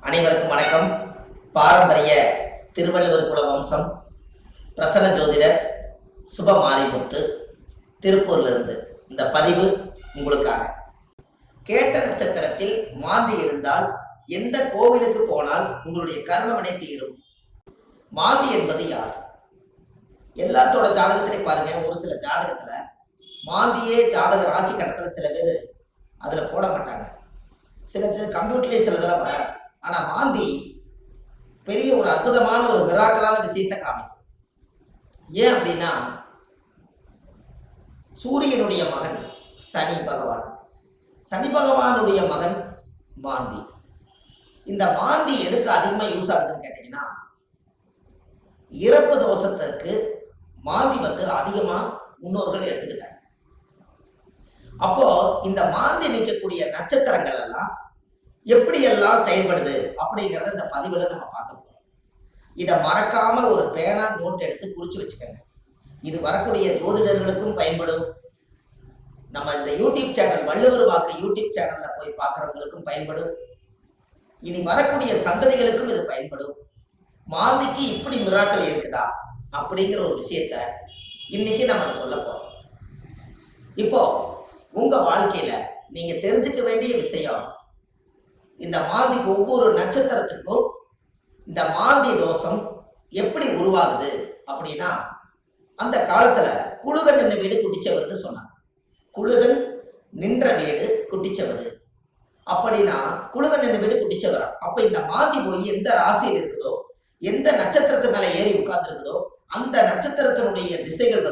அனைவருக்கும் வணக்கம். பாரம்பரிய திருவள்ளுவர் குல வம்சம் பிரசன்ன ஜோதிடர் சுபமாரிமுத்து திருப்பூர்லிருந்து இந்த பதிவு உங்களுக்காக. கேட்ட நட்சத்திரத்தில் மாந்தி இருந்தால் எந்த கோவிலுக்கு போனால் உங்களுடைய கர்மவினை தீரும்? மாந்தி என்பது யார்? எல்லாத்தோட ஜாதகத்திலையும் பாருங்க, ஒரு சில ஜாதகத்துல மாந்தியே ஜாதக ராசி கட்டத்தில் சில பேர் அதில் போட மாட்டாங்க. சில கம்ப்யூட்டர்லேயே சிலதெல்லாம் வராது. ஆனால் மாந்தி பெரிய ஒரு அற்புதமான ஒரு மிராக்கலான விஷயத்தை காமிக்கும். ஏன் அப்படின்னா, சூரியனுடைய மகன் சனி பகவான், சனி பகவானுடைய மகன் மாந்தி. இந்த மாந்தி எதுக்கு அதிகமாக யூஸ் ஆகுதுன்னு கேட்டீங்கன்னா, இறப்பு தோஷத்துக்கு மாந்தி அதிகமாக முன்னோர்கள் எடுத்துக்கிட்டாங்க. அப்போ இந்த மாந்தி நிற்கக்கூடிய நட்சத்திரங்கள் எல்லாம் எப்படியெல்லாம் செயல்படுது அப்படிங்கிறத இந்த பதிவில் நம்ம பார்க்க போறோம். இதை மறக்காம ஒரு பேனா நோட் எடுத்து குறிச்சு வச்சுக்கோங்க. இது வரக்கூடிய ஜோதிடர்களுக்கும் பயன்படும். நம்ம இந்த யூடியூப் சேனல் வள்ளுவர் வாக்கு யூடியூப் சேனல்ல போய் பார்க்குறவங்களுக்கும் பயன்படும். இனி வரக்கூடிய சந்ததிகளுக்கும் இது பயன்படும். மாந்திக்கு இப்படி மிராக்கள் இருக்குதா அப்படிங்கிற ஒரு விஷயத்த இன்னைக்கு நம்ம அதை சொல்ல போறோம். இப்போ உங்க வாழ்க்கையில நீங்க தெரிஞ்சுக்க வேண்டிய விஷயம், இந்த மாந்திக்கு ஒவ்வொரு நட்சத்திரத்துக்கும் இந்த மாந்தி தோஷம் எப்படி உருவாகுது அப்படின்னா, அந்த காலத்துல குழுகன் நின்ற வீடு குட்டிச்சவர்னு சொன்னாங்க. குழுகன் நின்ற வீடு குட்டிச்சவர் அப்படின்னா குழுகன் நின்ற வீடு குட்டிச்சவரா. அப்ப இந்த மாந்தி போய் எந்த ராசியில் இருக்குதோ, எந்த நட்சத்திரத்து மேல ஏறி உட்கார்ந்து இருக்குதோ, அந்த நட்சத்திரத்தினுடைய திசைகள்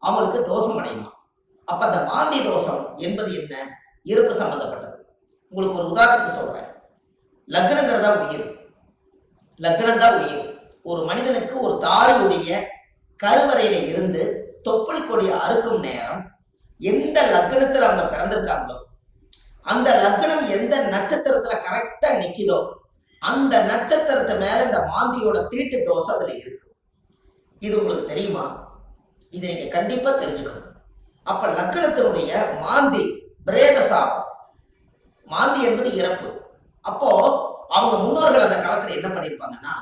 அவங்களுக்கு தோஷம் அடையுமா. அப்ப அந்த மாந்தி தோஷம் என்பது என்ன? இறப்பு சம்பந்தப்பட்டது. உங்களுக்கு ஒரு உதாரணத்துக்கு சொல்றேன். லக்னங்கிறதா உயிர், லக்னம் தான் உயிர். ஒரு மனிதனுக்கு ஒரு தாயுடைய கருவறையில இருந்து தொப்புள் கொடி அறுக்கும் நேரம் எந்த லக்னத்துல அவங்க பிறந்திருக்காங்களோ, அந்த லக்னம் எந்த நட்சத்திரத்துல கரெக்டா நிக்குதோ, அந்த நட்சத்திரத்து மேல இந்த மாந்தியோட தீட்டு தோஷம் அதுல இருக்கு. இது உங்களுக்கு தெரியுமா? இதை நீங்க கண்டிப்பா தெரிஞ்சுக்கணும். அப்ப லக்னத்தினுடைய மாந்தி பிரேதசாபம். மாந்தி என்பது இறப்பு. அப்போ அவங்க முன்னோர்கள் அந்த காலத்துல என்ன பண்ணிருப்பாங்கன்னா,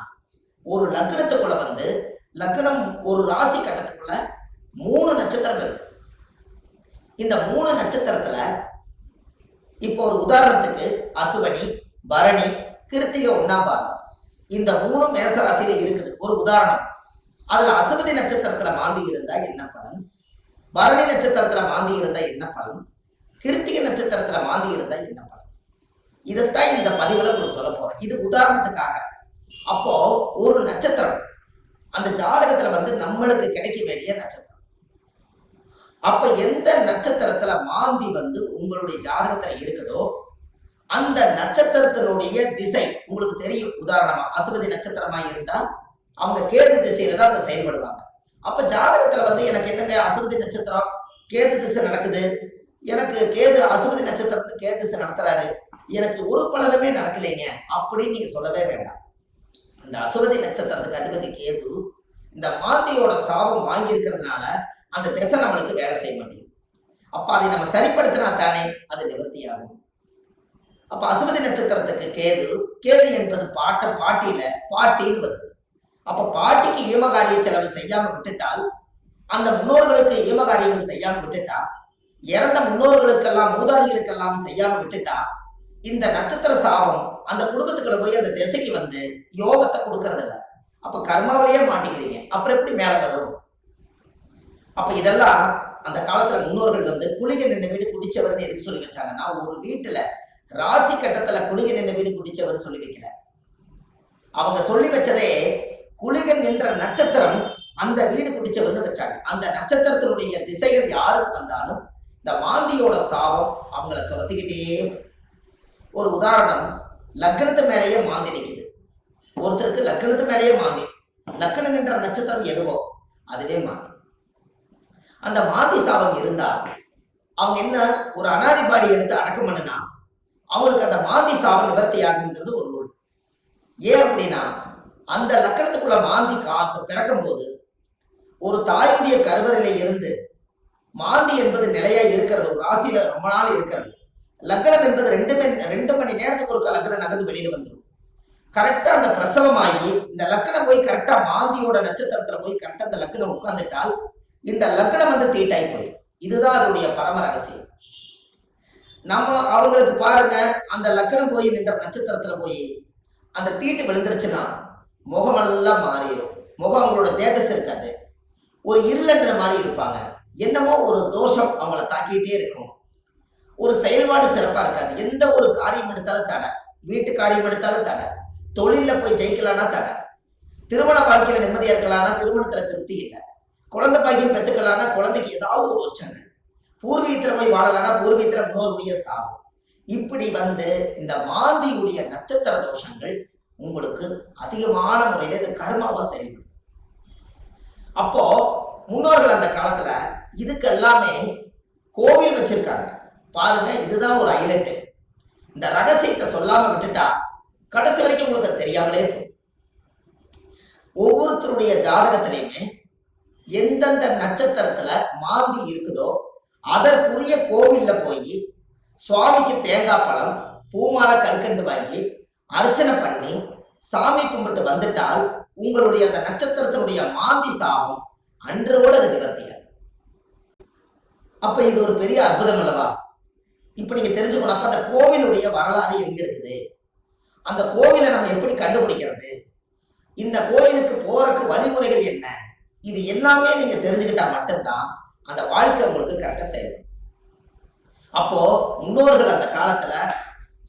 ஒரு லக்னத்துக்குள்ள லக்னம் ஒரு ராசி கட்டத்துக்குள்ள 3 நட்சத்திரம் இருக்கு. இந்த 3 நட்சத்திரத்துல இப்போ ஒரு உதாரணத்துக்கு அசுவனி, பரணி, கிருத்திகை 1ஆம் பாதம், இந்த 3 மேச ராசியில இருக்குது. ஒரு உதாரணம். அதுல அசுவதி நட்சத்திரத்துல மாந்தி இருந்தா என்ன பலன், பரணி நட்சத்திரத்துல மாந்தி இருந்தா என்ன பலன், கிருத்திகை நட்சத்திரத்துல மாந்தி இருந்தா என்ன பலன், இதைத்தான் இந்த பதிவுல உங்களுக்கு சொல்ல போறேன். இது உதாரணத்துக்காக. அப்போ ஒரு நட்சத்திரம் அந்த ஜாதகத்துல நம்மளுக்கு கிடைக்க வேண்டிய நட்சத்திரம். அப்ப எந்த நட்சத்திரத்துல மாந்தி உங்களுடைய ஜாதகத்துல இருக்குதோ, அந்த நட்சத்திரத்தினுடைய திசை உங்களுக்கு தெரியும். உதாரணமா அசுவதி நட்சத்திரமா இருந்தா அவங்க கேது திசையில தான் அவங்க செயல்படுவாங்க. அப்ப ஜாதகத்துல எனக்கு என்னங்க அசுவதி நட்சத்திரம் கேது திசை நடக்குது, எனக்கு கேது அசுவதி நட்சத்திரத்துக்கு கேது திசை நடத்துறாரு, எனக்கு ஒரு பலனுமே நடக்கலைங்க அப்படின்னு நீங்க சொல்லவே வேண்டாம். அந்த அசுவதி நட்சத்திரத்துக்கு அதிபதி கேது இந்த மாந்தியோட சாபம் வாங்கி இருக்கிறதுனால அந்த திசை நம்மளுக்கு வேலை செய்ய மாட்டேங்குது. அப்ப அதை நம்ம சரிப்படுத்தினா தானே அது நிவர்த்தியாகும். அப்ப அசுவதி நட்சத்திரத்துக்கு கேது, கேது என்பது பாட்டியில பாட்டின்னு வருது. அப்ப பாட்டிக்கு ஈமகாரிய செலவு செய்யாம விட்டுட்டால், அந்த முன்னோர்களுக்கு ஈமகாரியங்கள் செய்யாம விட்டுட்டா, இறந்த முன்னோர்களுக்கெல்லாம் மூதாதிகளுக்கெல்லாம் செய்யாம விட்டுட்டா, இந்த நட்சத்திர சாபம் அந்த குடும்பத்துக்குள்ள போய் அந்த திசைக்கு யோகத்தை கொடுக்கறது இல்லை. அப்ப கர்மாவிலேயே மாட்டிக்கிறீங்க. அப்புறம் எப்படி மேல வரும்? அப்ப இதெல்லாம் அந்த காலத்துல முன்னோர்கள் குளிகை நின்ற வீடு குடிச்சவர்னு எதுக்கு சொல்லி வச்சாங்கன்னா, ஒரு வீட்டுல ராசி கட்டத்துல குளிகை நின்ற வீடு குடிச்சவர் சொல்லி வைக்கல. அவங்க சொல்லி வச்சதே குளிகன் நின்ற நட்சத்திரம் அந்த வீடு குடிச்சவர்னு வச்சாங்க. அந்த நட்சத்திரத்தினுடைய திசைகள் யாருக்கு வந்தாலும் இந்த மாந்தியோட சாபம் அவங்கள துரத்திக்கிட்டே. ஒரு உதாரணம், லக்னத்து மேலேயே மாந்தி நிற்குது. ஒருத்தருக்கு லக்னத்து மேலேயே மாந்தி, லக்னம் என்ற நட்சத்திரம் எதுவோ அதுவே மாந்தி. அந்த மாந்தி சாபம் இருந்தா அவங்க என்ன ஒரு அனாதிபாடி எடுத்து அடக்கம் பண்ணுனா அவங்களுக்கு அந்த மாந்தி சாபம் நிவர்த்தி ஆகுங்கிறது ஒரு நூல். ஏன் அப்படின்னா, அந்த லக்கணத்துக்குள்ள மாந்தி பிறக்கும் போது ஒரு தாயுடைய கருவறையில இருந்து மாந்தி என்பது நிலையா இருக்கிறது, ஒரு ராசியில ரொம்ப நாள் இருக்கிறது. லக்னம் என்பது 2 மணி நேரத்துக்கு ஒரு லக்னம் நகர்ந்து வெளியில வந்துடும். கரெக்டா அந்த பிரசவமாகி இந்த லக்னம் போய் கரெக்டா மாந்தியோட நட்சத்திரத்துல போய் கரெக்டா அந்த லக்னம் உட்கார்ந்துட்டால் இந்த லக்னம் வந்து தீட்டாய் போயிடும். இதுதான் அதனுடைய பரம ரகசியம். நம்ம அவங்களுக்கு பாருங்க, அந்த லக்னம் போய் நின்ற நட்சத்திரத்துல போய் அந்த தீட்டு விழுந்துருச்சுன்னா முகமெல்லாம் மாறிடும். முகம் அவங்களோட தேஜஸ் இருக்காது, ஒரு இருளன்ற மாதிரி இருப்பாங்க. என்னமோ ஒரு தோஷம் அவங்கள தாக்கிட்டே இருக்கும். ஒரு செயல்பாடு சிறப்பா இருக்காது. எந்த ஒரு காரியம் எடுத்தாலும் தடை, வீட்டு காரியம் எடுத்தாலும் தடை, தொழில போய் ஜெயிக்கலாம்னா தடை, திருமண வாழ்க்கையில நிம்மதியா இருக்கலாம்னா திருமணத்துல திருப்தி இல்லை, குழந்தை பாக்கியம் பெற்றுக்கலாம்னா குழந்தைக்கு ஏதாவது ஒரு ஒச்சனை, பூர்வீகத்துல போய் வாழலாம்னா பூர்வீகத்துல முன்னோருடைய சாபம். இப்படி வந்து இந்த மாந்தியுடைய நட்சத்திர தோஷங்கள் உங்களுக்கு அதிகமான முறையில இது கர்மாவா செயல்படுது. அப்போ முன்னோர்கள் அந்த காலத்துல இதுக்கு எல்லாமே கோவில் வச்சிருக்காங்க பாருங்க. இதுதான் ஒரு ஹைலைட். இந்த ரகசியத்தை சொல்லாம விட்டுட்டா கடைசி வரைக்கும் உங்களுக்கு தெரியாமலே போய் ஒவ்வொருத்தருடைய ஜாதகத்திலையுமே எந்தெந்த நட்சத்திரத்துல மாந்தி இருக்குதோ அதற்குரிய கோவில்ல போய் சுவாமிக்கு தேங்காய் பழம் பூமாலை கல்கண்டு வாங்கி அர்ச்சனை பண்ணி சாமி கும்பிட்டு வந்துட்டால் உங்களுடைய அந்த நட்சத்திரத்தினுடைய மாந்தி சாபம் அன்றோடு அது நிவர்த்தியாது. அப்ப இது ஒரு பெரிய அற்புதம் அல்லவா? இப்ப நீங்க தெரிஞ்சுக்கணும். அப்ப அந்த கோவிலுடைய வரலாறு எங்க இருக்குது, அந்த கோவிலை நம்ம எப்படி கண்டுபிடிக்கிறது, இந்த கோயிலுக்கு போறதுக்கு வழிமுறைகள் என்ன, இது எல்லாமே நீங்க தெரிஞ்சுக்கிட்டா மட்டும்தான் அந்த வாழ்க்கை உங்களுக்கு கரெக்டா செய்யணும். அப்போ முன்னோர்கள் அந்த காலத்துல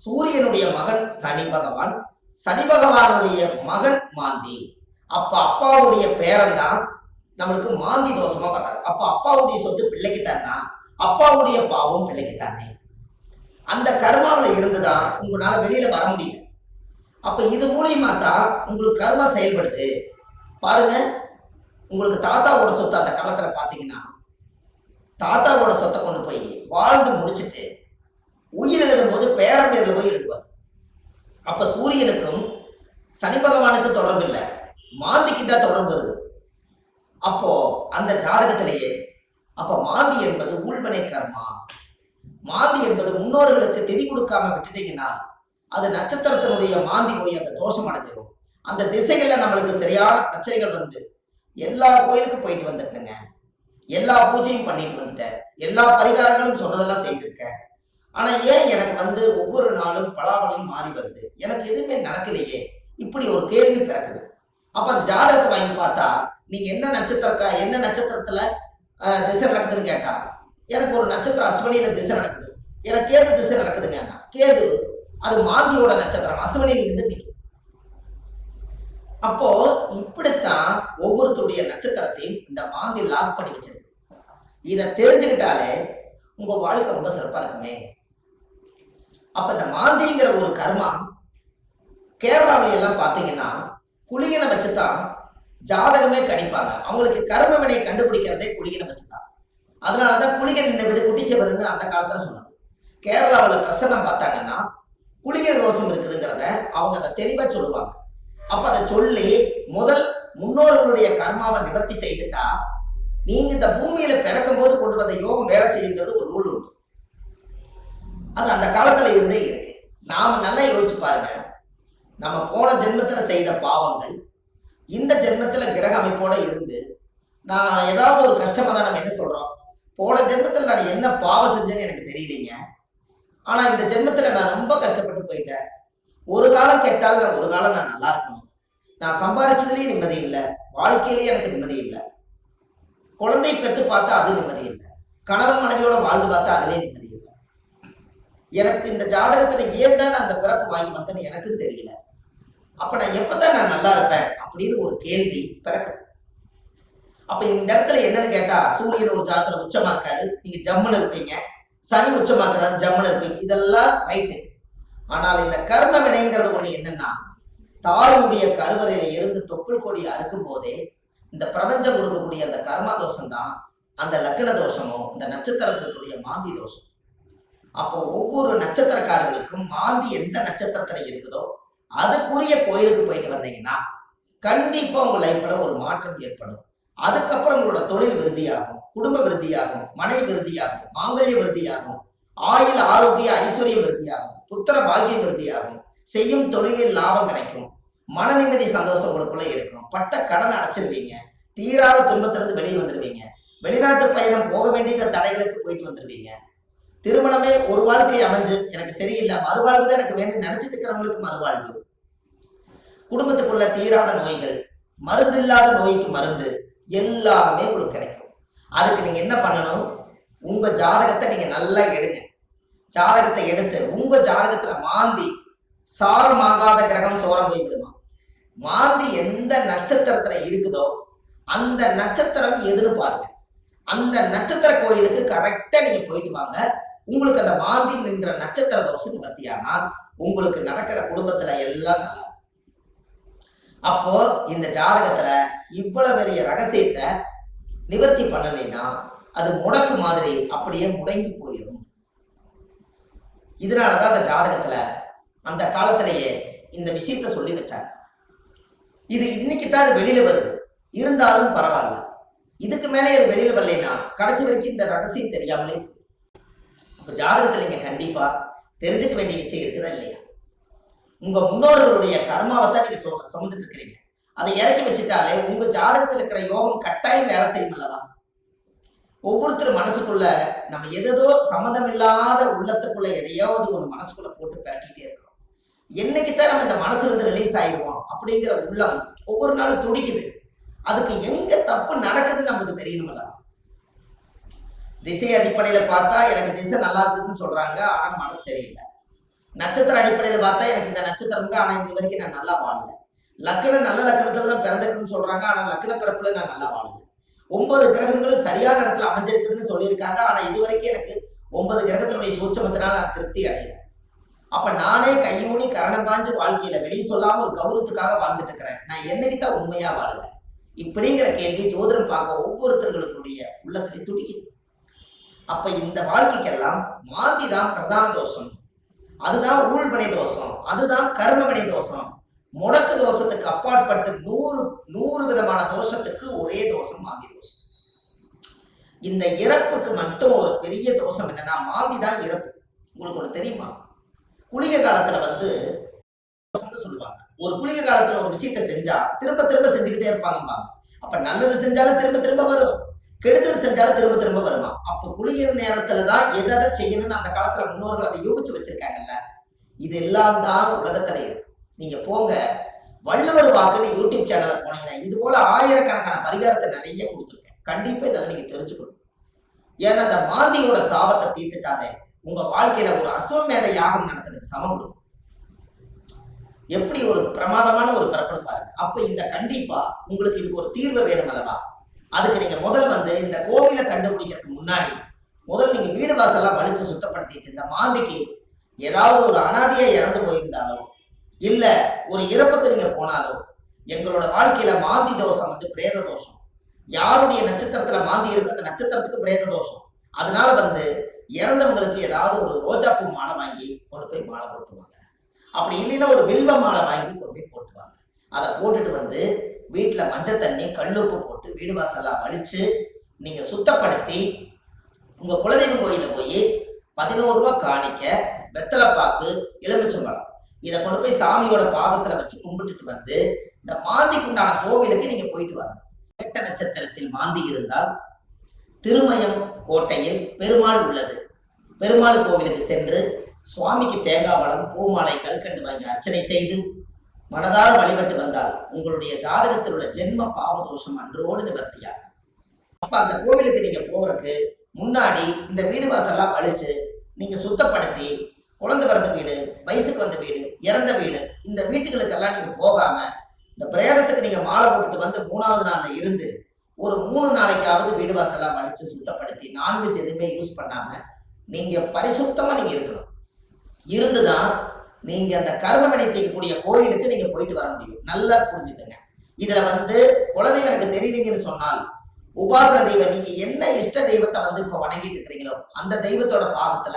சூரியனுடைய மகன் சனி பகவான், சனி பகவானுடைய மகன் மாந்தி. அப்ப அப்பாவுடைய பேரன் தான் நம்மளுக்கு மாந்தி தோஷமா வர்றாரு. அப்ப அப்பாவுடைய சொத்து பிள்ளைக்குத்தானா, அப்பாவுடைய பாவம் பிள்ளைக்குத்தானே. அந்த கர்மாவில இருந்துதான் உங்களால வெளியில வர முடியல. அப்ப இது மூலியமா தான் உங்களுக்கு கர்மா செயல்படுது. பாருங்க, உங்களுக்கு தாத்தாவோட சொத்து அந்த காலத்துல பாத்தீங்கன்னா தாத்தாவோட சொத்தை கொண்டு போய் வாழ்ந்து முடிச்சுட்டு உயிர் எழுதும் போது பேரன் பேர்ல போய் எழுதுவார். அப்ப சூரியனுக்கும் சனி பகவானுக்கு தொடர்பு இல்லை, மாந்திக்கு தான் தொடர்பு வருது. அப்போ அந்த ஜாதகத்திலேயே அப்ப மாந்தி என்பது உள்வனை கர்மா. மாந்தி என்பது முன்னோர்களுக்கு திதி கொடுக்காம விட்டுட்டீங்கன்னா அது நட்சத்திரத்தினுடைய மாந்தி போய் அந்த தோஷம் அடைஞ்சிடும். அந்த திசைகள்ல நம்மளுக்கு சரியான பிரச்சனைகள் வந்து எல்லா கோயிலுக்கும் போயிட்டு வந்துட்டுங்க, எல்லா பூஜையும் பண்ணிட்டு வந்துட்டேன், எல்லா பரிகாரங்களும் சொன்னதெல்லாம் செய்திருக்கேன். ஆனா ஏன் எனக்கு வந்து ஒவ்வொரு நாளும் பலாபலம் மாறி வருது, எனக்கு எதுவுமே நடக்கலையே, இப்படி ஒரு கேள்வி பிறக்குது. அப்ப அந்த ஜாதகத்தை வாங்கி பார்த்தா நீங்க என்ன நட்சத்திரத்துல திசை நடக்குதுன்னு கேட்டா எனக்கு ஒரு நட்சத்திரம் அஸ்வினியில திசை நடக்குது, எனக்கு கேது திசை நடக்குதுங்க. கேது அது மாந்தியோட நட்சத்திரம், அஸ்வினியில இருந்து நிற்கும். அப்போ இப்படித்தான் ஒவ்வொருத்தருடைய நட்சத்திரத்தையும் இந்த மாந்தி லாக் பண்ணி வச்சிருக்கு. இதை தெரிஞ்சுக்கிட்டாலே உங்க வாழ்க்கை ரொம்ப சிறப்பா இருக்குமே. அப்ப இந்த மாந்திங்கிற ஒரு கர்மா கேரளாவில எல்லாம் பாத்தீங்கன்னா குளிகனை வச்சுதான் ஜாதகமே கணிப்பாங்க. அவங்களுக்கு கர்ம வினை கண்டுபிடிக்கிறதே குளிகனை வச்சுதான். அதனாலதான் குளிகன் இந்த வீடு குட்டிச்சவர்னு அந்த காலத்துல சொன்னது. கேரளாவில் பிரசன்னம் பார்த்தாங்கன்னா குளிகை தோஷம் இருக்குதுங்கிறத அவங்க அதை தெளிவா சொல்லுவாங்க. அப்ப அதை சொல்லி முதல் முன்னோர்களுடைய கர்மாவை நிவர்த்தி செய்துட்டா நீங்க இந்த பூமியில பிறக்கும் போது கொண்டு வந்த யோகம் வேலை செய்யுங்கிறது ஒரு ரூல் உண்டு. அது அந்த காலத்துல இருந்தே இருக்கு. நாம நல்லா யோசிச்சு பாருங்க, நம்ம போன ஜென்மத்துல செய்த பாவங்கள் இந்த ஜென்மத்துல கிரக அமைப்போட இருந்து நான் ஏதாவது ஒரு கஷ்டமா தான் நம்ம என்ன சொல்றோம், போன ஜென்மத்துல நான் என்ன பாவம் செஞ்சேன்னு எனக்கு தெரியலீங்க, ஆனா இந்த ஜென்மத்துல நான் ரொம்ப கஷ்டப்பட்டு போயிட்டேன், ஒரு காலம் கெட்டால் ஒரு காலம் நான் நல்லா இருக்கணும், நான் சம்பாதிச்சதுலயும் நிம்மதி இல்லை, வாழ்க்கையிலேயே எனக்கு நிம்மதி இல்லை, குழந்தை பெற்று பார்த்தா அது நிம்மதி இல்லை, கணவன் மனைவியோட வாழ்ந்து பார்த்தா அதுலேயே நிம்மதி இல்லை, எனக்கு இந்த ஜாதகத்துல ஏன் தான் நான் அந்த பிறப்பு வாங்கி வந்தேன்னு எனக்கும் தெரியல, அப்ப நான் எப்பதான் நான் நல்லா இருப்பேன் அப்படின்னு ஒரு கேள்வி பிறக்குது. அப்ப இந்த இடத்துல என்னன்னு கேட்டா சூரியன் ஒரு ஜாதகத்துல உச்சமா இருக்காரு, நீங்க ஜம்முன்னு இருப்பீங்க, சனி உச்சமாக்குறாரு ஜம்முன்னு இருப்பீங்க, இதெல்லாம் ரைட்டு. ஆனால் இந்த கர்ம வினைங்கிறது ஒண்ணு என்னன்னா தாயுடைய கருவறையில இருந்து தொப்புள் கொடி அறுக்கும் போதே இந்த பிரபஞ்சம் கொடுக்கக்கூடிய அந்த கர்மா தோஷம் தான் அந்த லக்ன தோஷமோ இந்த நட்சத்திரத்தினுடைய மாந்தி தோஷம். அப்போ ஒவ்வொரு நட்சத்திரக்காரர்களுக்கும் மாந்தி எந்த நட்சத்திரத்துல இருக்குதோ அதுக்குரிய கோயிலுக்கு போயிட்டு வந்தீங்கன்னா கண்டிப்பா உங்க லைஃப்ல ஒரு மாற்றம் ஏற்படும். அதுக்கப்புறம் உங்களோட தொழில் விருத்தியாகும், குடும்ப விருத்தியாகும், மனை விருத்தியாகும், மாங்கல்ய விருத்தியாகும், ஆயுள் ஆரோக்கிய ஐஸ்வர்யம் விருத்தியாகும், புத்திர பாக்கியம் விருத்தியாகும், செய்யும் தொழிலில் லாபம் கிடைக்கும், மன நிம்மதி சந்தோஷம் உங்களுக்குள்ள இருக்கும், பட்ட கடன் அடைச்சிருவீங்க, தீராத துன்பத்திலிருந்து வெளியே வந்துருவீங்க, வெளிநாட்டு பயணம் போக வேண்டிய தடைகளுக்கு போயிட்டு வந்துருவீங்க, திருமணமே ஒரு வாழ்க்கை அமைஞ்சு எனக்கு சரியில்லை மறுவாழ்வு தான் எனக்கு வேண்டும் நினைச்சிட்டு இருக்கிறவங்களுக்கு மறுவாழ்வு, குடும்பத்துக்குள்ள தீராத நோய்கள், மருந்து இல்லாத நோய்க்கு மருந்து, எல்லாமே உங்களுக்கு கிடைக்கும். அதுக்கு நீங்க என்ன பண்ணணும், உங்க ஜாதகத்தை நீங்க நல்லா எடுங்க. ஜாதகத்தை எடுத்து உங்க ஜாதகத்துல மாந்தி சாரமாகாத கிரகம் சோரம் போய் விடுமா, மாந்தி எந்த நட்சத்திரத்துல இருக்குதோ அந்த நட்சத்திரம் எதுன்னு பாருங்க. அந்த நட்சத்திர கோயிலுக்கு கரெக்டா நீங்க போயிட்டு வாங்க. உங்களுக்கு அந்த மாந்தி நின்ற நட்சத்திர தோஷம் நிவர்த்தியானால் உங்களுக்கு நடக்கிற குடும்பத்துல எல்லாம் நல்லா. அப்போ இந்த ஜாதகத்துல இவ்வளவு பெரிய ரகசியத்தை நிவர்த்தி பண்ணலைன்னா அது முடக்கு மாதிரி அப்படியே முடங்கி போயிடும். இதனாலதான் அந்த ஜாதகத்துல அந்த காலத்திலேயே இந்த விஷயத்த சொல்லி வச்சாங்க. இது இன்னைக்கு தான் அது வெளியில வருது, இருந்தாலும் பரவாயில்ல. இதுக்கு மேலே அது வெளியில வரலைன்னா கடைசி வரைக்கும் இந்த ரகசியம் தெரியாமலே. இப்ப ஜாதகத்துல நீங்க கண்டிப்பா தெரிஞ்சுக்க வேண்டிய விஷயம் இருக்குதா இல்லையா? உங்க முன்னோர்களுடைய கர்மாவை தான் நீங்க சுமந்துட்டு இருக்கிறீங்க. அதை இறக்கி வச்சுட்டாலே உங்க ஜாதகத்துல இருக்கிற யோகம் கட்டாயம் வேலை செய்யும் அல்லவா? ஒவ்வொருத்தரும் மனசுக்குள்ள நம்ம எதோ சம்மந்தம் இல்லாத உள்ளத்துக்குள்ள எதையாவது ஒரு மனசுக்குள்ள போட்டு பரட்டிட்டே இருக்கிறோம். என்னைக்குத்தான் நம்ம இந்த மனசுல இருந்து ரிலீஸ் ஆயிடுவோம் அப்படிங்கிற உள்ளம் ஒவ்வொரு நாளும் துடிக்குது. அதுக்கு எங்க தப்பு நடக்குதுன்னு நம்மளுக்கு தெரியணும் அல்லவா? திசை அடிப்படையில பார்த்தா எனக்கு திசை நல்லா இருக்குதுன்னு சொல்றாங்க, ஆனா மனசு சரியில்லை. நட்சத்திர அடிப்படையில பார்த்தா எனக்கு இந்த நட்சத்திரங்க, ஆனா இந்த வரைக்கும் நான் நல்லா வாழல. லக்கணம் நல்ல லக்கணத்துலதான் பிறந்திருக்குன்னு சொல்றாங்க, ஆனா லக்கண பிறப்புல நான் நல்லா வாழல. 9 கிரகங்களும் சரியான இடத்துல அமைஞ்சிருக்குதுன்னு சொல்லியிருக்காங்க, ஆனா இது வரைக்கும் எனக்கு 9 கிரகத்தினுடைய சூட்சமத்தினால நான் திருப்தி அடையல. அப்ப நானே கையூனி கரணம் பாஞ்சு வாழ்க்கையில வெளியே சொல்லாம ஒரு கௌரவத்துக்காக வாழ்ந்துட்டு இருக்கிறேன். நான் என்னைக்குத்தான் உண்மையா வாழுவேன்? இப்படிங்கிற கேள்வி ஜோதிடம் பார்க்க ஒவ்வொருத்தர்களுடைய உள்ளத்திலே துடிக்குது. அப்ப இந்த வாழ்க்கைக்கெல்லாம் மாந்தி தான் பிரதான தோஷம், அதுதான் ஊழ்வினை தோஷம், அதுதான் கர்மவினை தோஷம். முடக்கு தோஷத்துக்கு அப்பாற்பட்டு 100 விதமான தோஷத்துக்கு ஒரே தோஷம் மாந்தி தோஷம். இந்த இறப்புக்கு மட்டும் ஒரு பெரிய தோஷம் என்னன்னா மாந்தி தான் இறப்பு. உங்களுக்கு ஒண்ணு தெரியுமா? குளிகை காலத்துல சொல்லுவாங்க, ஒரு குளிகை காலத்துல ஒரு விஷயத்த செஞ்சா திரும்ப திரும்ப செஞ்சுக்கிட்டே இருப்பாங்கம்பாங்க. அப்ப நல்லது செஞ்சாலும் திரும்ப திரும்ப வரும், கெடுதல் செஞ்சாலும் திரும்ப திரும்ப வருமா? அப்ப குளிகை நேரத்துலதான் எதை செய்யணும்னு அந்த காலத்துல முன்னோர்கள் அதை யோசிச்சு வச்சிருக்காங்கல்ல. இது எல்லாம் தான் உலகத்துல இருக்கு. நீங்க போங்க, வள்ளுவர் வாக்குன்னு யூடியூப் சேனல்ல போனீங்கன்னா இது போல ஆயிரக்கணக்கான பரிகாரத்தை நிறைய கொடுத்துருக்கேன். கண்டிப்பா இதெல்லாம் நீங்க தெரிஞ்சுக்கணும். ஏன்னா அந்த மாந்தியோட சாபத்தை தீர்த்துட்டாலே உங்க வாழ்க்கையில ஒரு அஸ்வமேத யாகம் நடத்துறதுக்கு சமம் கொடுக்கும். எப்படி ஒரு பிரமாதமான ஒரு பிறப்புன்னு பாருங்க. அப்ப இந்த கண்டிப்பா உங்களுக்கு இதுக்கு ஒரு தீர்வு வேணும் அல்லவா? அதுக்கு நீங்க முதல் இந்த கோவிலை கண்டுபிடிக்கிறதுக்கு முன்னாடி முதல் நீங்க வீடு வாசல்லாம் வலிச்சு சுத்தப்படுத்திட்டு, இந்த மாந்திக்கு ஏதாவது ஒரு அனாதையா இறந்து போயிருந்தாலும் இல்ல ஒரு இறப்புக்கு நீங்க போனாலும், எங்களோட வாழ்க்கையில மாந்தி தோஷம் பிரேத தோஷம். யாருடைய நட்சத்திரத்துல மாந்தி இருக்கு அந்த நட்சத்திரத்துக்கு பிரேத தோஷம். அதனால இறந்தவங்களுக்கு ஏதாவது ஒரு ரோஜாப்பூ மாலை வாங்கி கொண்டு போய் மாலை போட்டுவாங்க. அப்படி இல்லைன்னா ஒரு வில்வ மாலை வாங்கி கொண்டு போய் போட்டுவாங்க. அதை போட்டுட்டு வீட்டுல மஞ்சள் தண்ணி கல்லுப்பு போட்டு வீடு வாசல்லாம் வலிச்சு நீங்க சுத்தப்படுத்தி உங்க குலதெய்வம் கோயில போய் 11 ரூபாய் காணிக்க, வெத்தலைப்பாக்கு, எலுமிச்சம்பழம் இதை கொண்டு போய் சாமியோட பாதத்துல வச்சு கும்பிட்டுட்டு இந்த மாந்திக்கு உண்டான கோவிலுக்கு நீங்க போயிட்டு வரணும். கேட்ட நட்சத்திரத்தில் மாந்தி இருந்தால் திருமயம் கோட்டையில் பெருமாள் உள்ளது. பெருமாள் கோவிலுக்கு சென்று சுவாமிக்கு தேங்காய் பழம், பூமாலை, கல்கண்டு வாங்கி அர்ச்சனை செய்து மனதார வழிபட்டு வந்தால் உங்களுடைய ஜாதகத்தில் உள்ள ஜென்ம பாவதோஷம் அன்றோடு நிவர்த்தியாகும். அப்ப அந்த கோவிலுக்கு நீங்க போறதுக்கு முன்னாடி இந்த வீடு வாசல்லாம் வலிச்சு நீங்க சுத்தப்படுத்தி, குழந்தை பிறந்த வீடு, வயசுக்கு வந்த வீடு, இறந்த வீடு, இந்த வீட்டுகளுக்கெல்லாம் நீங்க போகாம இந்த பிரேதத்துக்கு நீங்க மாலை போட்டுட்டு 3வது நாள்ல இருந்து ஒரு 3 நாளைக்காவது வீடு வாசல்லாம் வலிச்சு சுத்தப்படுத்தி நான்வெஜ் எதுவுமே யூஸ் பண்ணாம நீங்க பரிசுத்தமா நீங்க இருக்கணும். இருந்துதான் நீங்க அந்த கர்மவினை தீர்க்கக்கூடிய கோயிலுக்கு நீங்க போயிட்டு வர முடியும். நல்லா புரிஞ்சுக்கங்க. இதுல குலதெய்வம் எனக்கு தெரியலீங்கன்னு சொன்னால் உபாசன தெய்வம், நீங்க என்ன இஷ்ட தெய்வத்தை இப்ப வணங்கிட்டு இருக்கிறீங்களோ அந்த தெய்வத்தோட பாதத்துல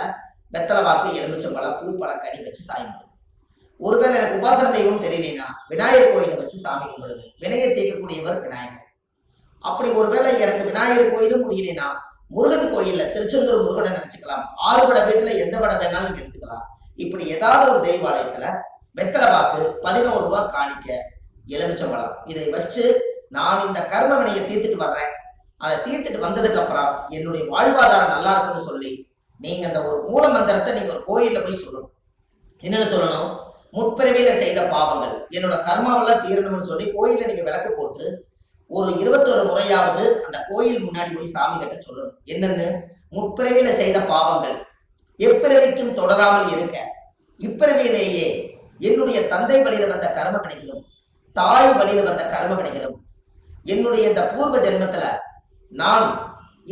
வெத்தலை வாக்கு, எலுமிச்சம்பழம், பூ, பழம், கனி வச்சு சாமி கும்பிடுங்க. ஒருவேளை எனக்கு உபாசன தெய்வம் தெரியலனா விநாயகர் கோயில வச்சு சாமி கும்பிடுங்க. வினையை தீர்க்கக்கூடியவர் விநாயகர். அப்படி ஒருவேளை எனக்கு விநாயகர் கோயிலும் முடியலனா முருகன் கோயில்ல திருச்செந்தூர் முருகனை நினைச்சுக்கலாம். 6 வடை வீட்டுல எந்த வடை வேணாலும் நீங்க எடுத்துக்கலாம். இப்படி ஏதாவது ஒரு தெய்வாலயத்துல வெத்தலை பாக்கு, 11 ரூபாய் காணிக்க, எலுமிச்சம்பழம். இதை வச்சு நான் இந்த கர்ம வினையை தீர்த்துட்டு வர்றேன். அதை தீர்த்துட்டு வந்ததுக்கு அப்புறம் என்னுடைய வாழ்வாதாரம் நல்லா இருக்குன்னு சொல்லி நீங்க அந்த ஒரு மூல மந்திரத்தை நீங்க ஒரு கோயில்ல போய் சொல்லணும். என்னன்னு சொல்லணும்? முற்பிறவியில செய்த பாவங்கள் என்னோட கர்மாவெல்லாம் தீரணும்னு சொல்லி கோயில்ல நீங்க விளக்கு போட்டு ஒரு 21 முறையாவது அந்த கோயில் முன்னாடி போய் சாமி கிட்ட சொல்லணும். என்னன்னு? முற்பிறவியில செய்த பாவங்கள் எப்பிறவிக்கும் தொடராமல் இருக்க, இப்பிறவியிலேயே என்னுடைய தந்தை வழியில வந்த கர்ம வினைகளும் தாய் வழியில வந்த கர்ம வினைகளும் என்னுடைய இந்த பூர்வ ஜென்மத்துல நான்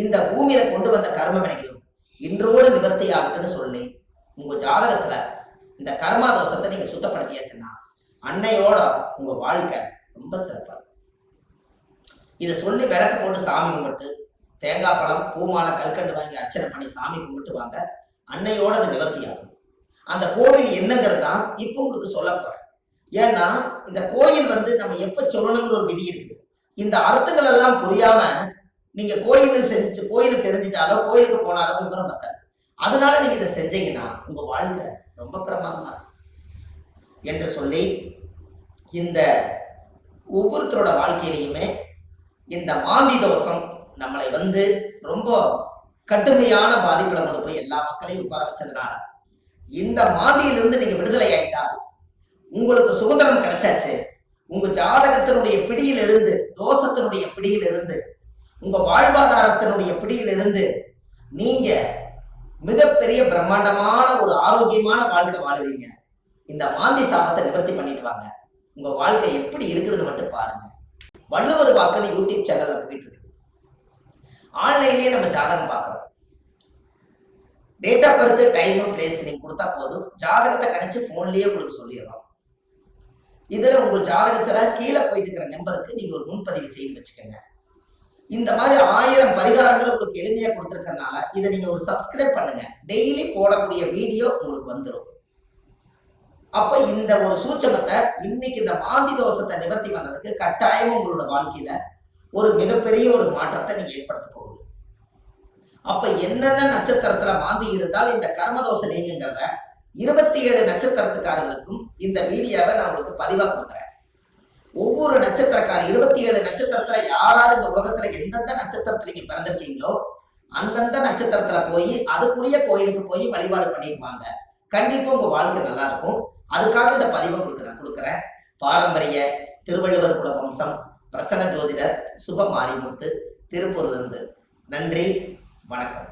இந்த பூமியில கொண்டு வந்த கர்ம வினைகளும் இன்றோடு நிவர்த்தி ஆகட்டுன்னு சொல்லி உங்க ஜாதகத்துல இந்த கர்மா தோஷத்தை நீங்க சுத்தப்படுத்தியாச்சுன்னா அன்னையோட உங்க வாழ்க்கை ரொம்ப சிறப்பா இருக்கும். இதை சொல்லி விளக்கு போட்டு சாமி கும்பிட்டு தேங்காய் பழம், பூமாலை, கல்கண்டு வாங்கி அர்ச்சனை பண்ணி சாமி கும்பிட்டு வாங்க. அன்னையோட அது நிவர்த்தி ஆகும். அந்த கோவில் என்னங்கிறது தான் இப்போ உங்களுக்கு சொல்ல போறேன். ஏன்னா இந்த கோயில் நம்ம எப்ப சொல்லணுங்கிற ஒரு விதி இருக்குது. இந்த அர்த்தங்கள் எல்லாம் புரியாம நீங்க கோயிலுக்கு தெரிஞ்சிட்டாலோ கோயிலுக்கு போனாலோ விவரம் பத்தாது. அதனால நீங்க இதை செஞ்சீங்கன்னா உங்க வாழ்க்கை ரொம்ப பிரமாதமா இருக்கும் என்று சொல்லி இந்த ஒவ்வொருத்தரோட வாழ்க்கையிலையுமே இந்த மாந்தி தோஷம் நம்மளை ரொம்ப கடுமையான பாதிப்புல கொண்டு போய் எல்லா மக்களையும் உட்கார வச்சதுனால இந்த மாந்தியிலிருந்து நீங்க விடுதலை ஆயிட்டால் உங்களுக்கு சுதந்திரம் கிடைச்சாச்சு. உங்க ஜாதகத்தினுடைய பிடியிலிருந்து, தோஷத்தினுடைய பிடியிலிருந்து, உங்க வாழ்வாதாரத்தினுடைய பிடியிலிருந்து நீங்க மிகப்பெரிய பிரம்மாண்டமான ஒரு ஆரோக்கியமான வாழ்க்கை வாழுவீங்க. இந்த மாந்தி சாபத்தை நிவர்த்தி பண்ணிட்டு வாங்க. உங்க வாழ்க்கை எப்படி இருக்குதுன்னு மட்டும் பாருங்க. வள்ளுவர் வாக்குன்னு யூடியூப் சேனல்ல போயிட்டு இருக்குது. ஆன்லைன்லயே நம்ம ஜாதகம் பார்க்கறோம். Date of birth, time, place நீங்க கொடுத்தா போதும், ஜாதகத்தை கணிச்சு போன்லயே உங்களுக்கு சொல்லிடுறோம். இதுல உங்க ஜாதகத்துல கீழே போயிட்டு இருக்கிற நம்பருக்கு நீங்க ஒரு முன்பதிவு செய்து வச்சுக்கோங்க. இந்த மாதிரி 1000 பரிகாரங்கள் உங்களுக்கு எளிமையா கொடுத்துருக்கறனால இதை நீங்க ஒரு சப்ஸ்கிரைப் பண்ணுங்க. டெய்லி போடக்கூடிய வீடியோ உங்களுக்கு வந்துடும். அப்ப இந்த ஒரு சூட்சமத்தை இன்னைக்கு இந்த மாந்தி தோஷத்தை நிவர்த்தி பண்றதுக்கு கட்டாயம் உங்களோட வாழ்க்கையில ஒரு மிகப்பெரிய ஒரு மாற்றத்தை நீங்க ஏற்படுத்த போகுது. அப்ப என்னென்ன நட்சத்திரத்துல மாந்தி இருந்தால் இந்த கர்மதோஷம் நீங்கிறத 27 நட்சத்திரத்துக்காரர்களுக்கும் இந்த வீடியோவை நான் உங்களுக்கு பதிவா கொடுக்குறேன். ஒவ்வொரு நட்சத்திரக்கார 27 நட்சத்திரத்துல யாராரு இந்த உலகத்துல எந்தெந்த நட்சத்திரத்துல நீங்க பிறந்திருக்கீங்களோ அந்தந்த நட்சத்திரத்துல போய் அதுக்குரிய கோயிலுக்கு போய் வழிபாடு பண்ணிட்டு வாங்க. கண்டிப்பா உங்க வாழ்க்கை நல்லா இருக்கும். அதுக்காக இந்த பதிவை கொடுக்குறேன். பாரம்பரிய திருவள்ளுவர் குல வம்சம், பிரசன்ன ஜோதிடர் சுப மாரிமுத்து, திருப்பூர்ல இருந்து. நன்றி, வணக்கம்.